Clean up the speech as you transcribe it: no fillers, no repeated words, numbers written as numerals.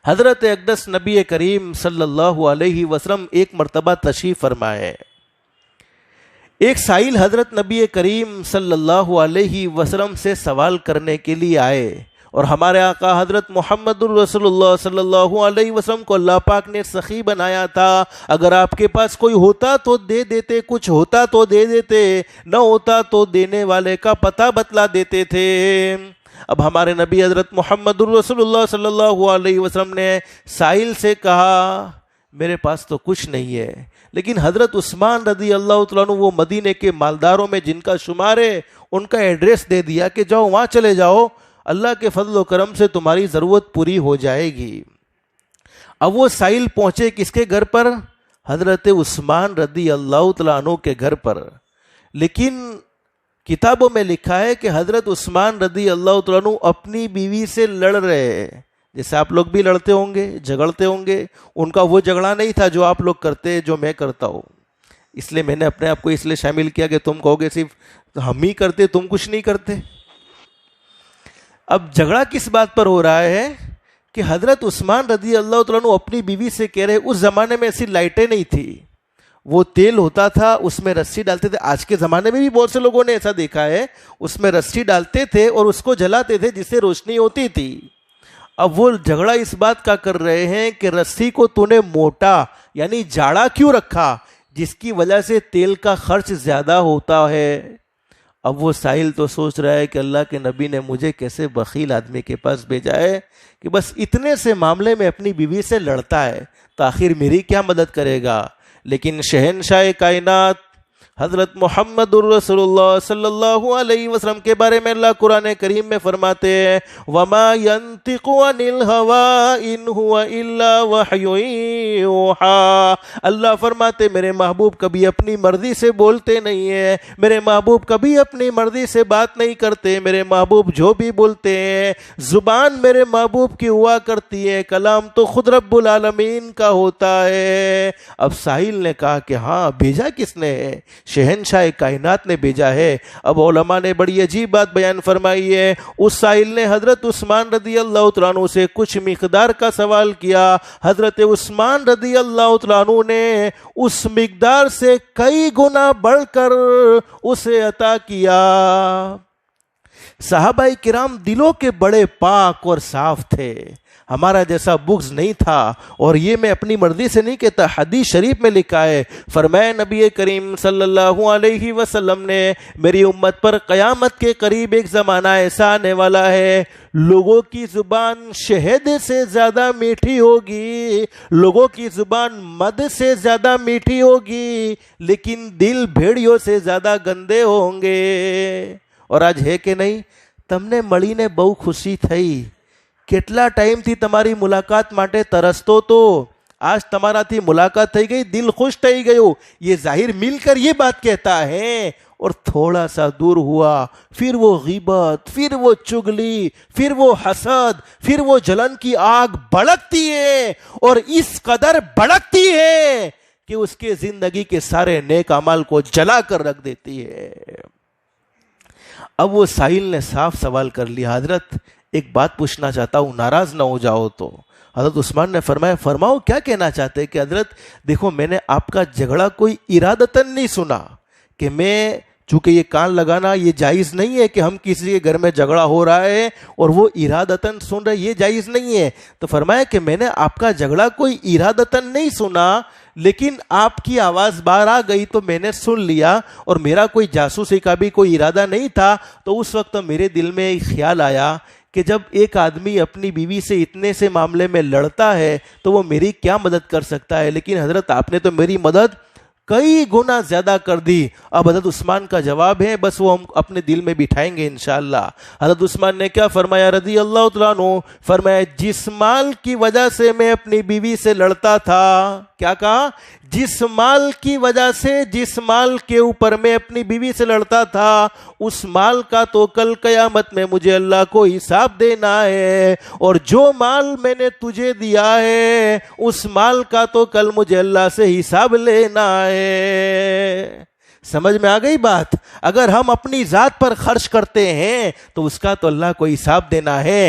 حضرت اقدس نبی کریم صلی اللہ علیہ وسلم ایک مرتبہ تشریف فرمائے. ایک سائل حضرت نبی کریم صلی اللہ علیہ وسلم سے سوال کرنے کے لیے آئے، اور ہمارے آقا حضرت محمد الرسول اللہ صلی اللہ علیہ وسلم کو اللہ پاک نے سخی بنایا تھا. اگر آپ کے پاس کوئی ہوتا تو دے دیتے، کچھ ہوتا تو دے دیتے، نہ ہوتا تو دینے والے کا پتہ بتلا دیتے تھے. اب ہمارے نبی حضرت محمد الرسول اللہ صلی اللہ علیہ وسلم نے سائل سے کہا میرے پاس تو کچھ نہیں ہے، لیکن حضرت عثمان رضی اللہ تعالیٰ عنہ وہ مدینے کے مالداروں میں جن کا شمار ہے ان کا ایڈریس دے دیا کہ جاؤ وہاں چلے جاؤ، اللہ کے فضل و کرم سے تمہاری ضرورت پوری ہو جائے گی. اب وہ سائل پہنچے کس کے گھر پر؟ حضرت عثمان رضی اللہ تعالیٰ عنہ کے گھر پر. لیکن کتابوں میں لکھا ہے کہ حضرت عثمان رضی اللہ تعالیٰ عنہ اپنی بیوی سے لڑ رہے، جیسے آپ لوگ بھی لڑتے ہوں گے، جھگڑتے ہوں گے. ان کا وہ جھگڑا نہیں تھا جو آپ لوگ کرتے، جو میں کرتا ہوں. اس لیے میں نے اپنے آپ کو اس لیے شامل کیا کہ تم کہو گے صرف ہم ہی کرتے، تم کچھ نہیں کرتے. اب جھگڑا کس بات پر ہو رہا ہے کہ حضرت عثمان رضی اللہ تعالیٰ عنہ اپنی بیوی سے کہہ رہے، اس زمانے میں ایسی لائٹیں نہیں تھی، وہ تیل ہوتا تھا اس میں رسی ڈالتے تھے. آج کے زمانے میں بھی بہت سے لوگوں نے ایسا دیکھا ہے، اس میں رسی ڈالتے تھے اور اس کو جلاتے تھے جس سے روشنی ہوتی تھی. اب وہ جھگڑا اس بات کا کر رہے ہیں کہ رسی کو تو نے موٹا یعنی جاڑا کیوں رکھا جس کی وجہ سے تیل کا خرچ زیادہ ہوتا ہے. اب وہ سائل تو سوچ رہا ہے کہ اللہ کے نبی نے مجھے کیسے بخیل آدمی کے پاس بھیجا ہے کہ بس اتنے سے معاملے میں اپنی بیوی سے لڑتا ہے، تو آخر میری کیا مدد کرے گا. لیکن شہنشاہ کائنات حضرت محمد الرسول اللہ صلی اللہ علیہ وسلم کے بارے میں اللہ قرآن کریم میں فرماتے ہیں وَمَا يَنْتِقُ عَنِ الْهَوَىٰ إِنْ هُوَ إِلَّا وَحْيٌ يُوحَىٰ. اللہ فرماتے میرے محبوب کبھی اپنی مرضی سے بولتے نہیں ہیں، میرے محبوب کبھی اپنی مرضی سے بات نہیں کرتے. میرے محبوب جو بھی بولتے ہیں زبان میرے محبوب کی ہوا کرتی ہے، کلام تو خود رب العالمین کا ہوتا ہے. اب ساحل نے کہا کہ ہاں بھیجا کس نے؟ شہنشاہ کائنات نے بھیجا ہے. اب علماء نے بڑی عجیب بات بیان فرمائی ہے. اس سائل نے حضرت عثمان رضی اللہ تعالیٰ عنہ سے کچھ مقدار کا سوال کیا، حضرت عثمان رضی اللہ تعالیٰ عنہ نے اس مقدار سے کئی گنا بڑھ کر اسے عطا کیا. صحابہ کرام دلوں کے بڑے پاک اور صاف تھے، ہمارا جیسا بغض نہیں تھا. اور یہ میں اپنی مرضی سے نہیں کہتا، حدیث شریف میں لکھا ہے، فرمایا نبی کریم صلی اللہ علیہ وسلم نے میری امت پر قیامت کے قریب ایک زمانہ ایسا آنے والا ہے لوگوں کی زبان شہد سے زیادہ میٹھی ہوگی، لوگوں کی زبان مد سے زیادہ میٹھی ہوگی، لیکن دل بھیڑیوں سے زیادہ گندے ہوں گے. اور آج ہے کہ نہیں؟ تم نے مڑی نے بہو خوشی تھی، કેટલા ટાઈમથી તમારી મુલાકાત માટે તરસતો તો આજ તમારાથી મુલાકાત થઈ ગઈ, દિલ ખુશ થઈ ગયું. یہ ظاہر مل کر یہ بات کہتا ہے، اور تھوڑا سا دور ہوا پھر وہ غیبت، پھر وہ چگلی، پھر وہ حسد، پھر وہ جلن کی آگ بھڑکتی ہے، اور اس قدر بھڑکتی ہے کہ اس کے زندگی کے سارے نیک اعمال کو جلا کر رکھ دیتی ہے. اب وہ سائل نے صاف سوال کر لیا، حضرت ایک بات پوچھنا چاہتا ہوں، ناراض نہ ہو جاؤ تو. حضرت عثمان نے فرمایا فرماؤ کیا کہنا چاہتے؟ کہ حضرت دیکھو میں نے آپ کا جھگڑا کوئی ارادتاً نہیں سنا، کہ میں چونکہ یہ کان لگانا یہ جائز نہیں ہے کہ ہم کسی کے گھر میں جھگڑا ہو رہا ہے اور وہ ارادتاً سن رہے، یہ جائز نہیں ہے. تو فرمایا کہ میں نے آپ کا جھگڑا کوئی ارادتاً نہیں سنا، لیکن آپ کی آواز باہر آ گئی تو میں نے سن لیا، اور میرا کوئی جاسوسی کا بھی کوئی ارادہ نہیں تھا. تو اس وقت میرے دل میں ایک خیال آیا کہ جب ایک آدمی اپنی بیوی سے اتنے سے معاملے میں لڑتا ہے تو وہ میری کیا مدد کر سکتا ہے؟ لیکن حضرت آپ نے تو میری مدد کئی گنا زیادہ کر دی. اب حضرت عثمان کا جواب ہے، بس وہ ہم اپنے دل میں بٹھائیں گے انشاءاللہ. حضرت عثمان نے کیا فرمایا رضی اللہ تعالیٰ عنہ؟ فرمایا جس مال کی وجہ سے میں اپنی بیوی سے لڑتا تھا، کیا کہا؟ جس مال کی وجہ سے، جس مال کے اوپر میں اپنی بیوی سے لڑتا تھا، اس مال کا تو کل قیامت میں مجھے اللہ کو حساب دینا ہے، اور جو مال میں نے تجھے دیا ہے اس مال کا تو کل مجھے اللہ سے حساب لینا ہے. سمجھ میں آ گئی بات؟ اگر ہم اپنی ذات پر خرچ کرتے ہیں تو اس کا تو اللہ کو حساب دینا ہے.